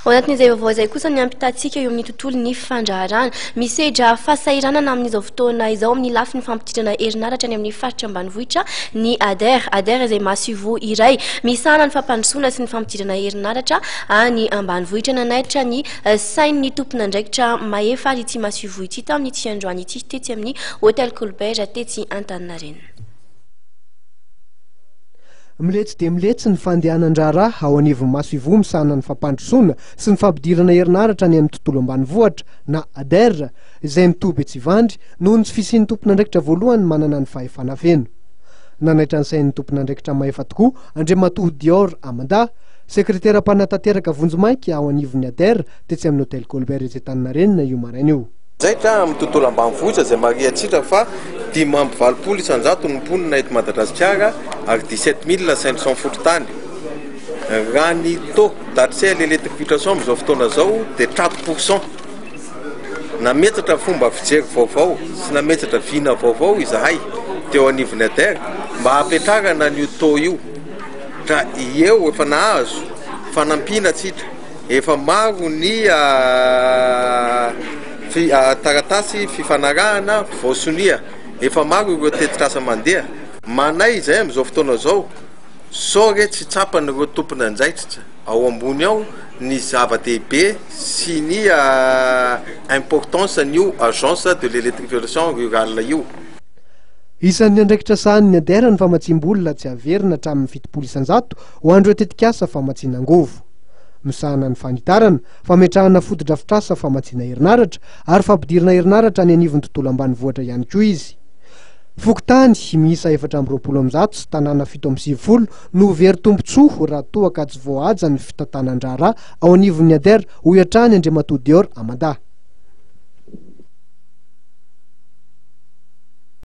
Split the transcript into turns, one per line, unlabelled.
Ao anatin'izay vaovao izay kosa ny ampitantsika eo amin'ny tontolon'ny fandraharana. Misedra fahasahiranana amin'izao fotoana izao amin'ny lafiny fampidirana herinaratra any amin'ny faritra ambanivohitra ny ADER izay mahasovo iray misahana ny fampandrosoana sy ny fampidirana herinaratra any ambanivohitra nanaitra ny sain'ny tompon'andraikitra mahefa ity mahasovo ity tamin'ny ity androany ity tetsy amin'ny hôtel Colbert tetsy Antaninarenina.
Miletsy dia miletsy ny fandehanan-draharaha ao anivon'ny mahasovo misahana ny fampandrosoana sy ny fampidirana herinaratra any amin'ny tontolo ambanivohitra na ADER izay mitoby Tsivandry noho ny tsy fisian'ny tompon'andraikitra voalohany manana ny fahefana feno. Nanaitra ny sain'ny tompon'andraikitra mahefa tokoa Andriamatoa Dior Amanda, sekretera-panatanteraka Vonjimaiky ao anivon'ny ADER tetsy amin'ny hôtel Colbert eto Antaninarenina io maraina io.
Zaitra amin'ny tontolo ambanivohitra izay mariatsika fa 520 isanjato ny mponina eto Madagasikara ary 17 500 fotrotany. Raha ny taux d'accès à l'électrification amin'izao fotoana izao dia 4%. Nametatra fomba fijery vaovao sy nametatra vina vaovao izahay teo anivon'ny ADER mba hapetrarana an'io taux io. Ka eo efa nahazo fanampiana tsika efa maro ny taratasy fifanarahana voasonia efa maro ireo tetikasa mandeha manay izay amin'izao fotoana izao sao re tsy tsapan'ireo tompon'andraikitra ao ambony ao ny zava-dehibe sy ny importance n'io agence de l'électrification rurale io.
Isan'ny andraikitra sahan'ny ADER ny famatsimbolona tsy averina hatramin'ny 700 isanjato ho andro tetikasa famatsiana angovo. Misahana ny fanitarana, fametrahana foto-drafitrasa famatsiana herinaratra ary fampidirana herinaratra any anivon'ny tontolo ambanivohitra ihany koa izy. Fokontany miisa 420 sy tanàna 720 no very tombontsoa raha toa ka tsy voahaja ny fitantanan-draharaha ao anivon'ny ADER hoy hatrany Andriamatoa Dior Amanda.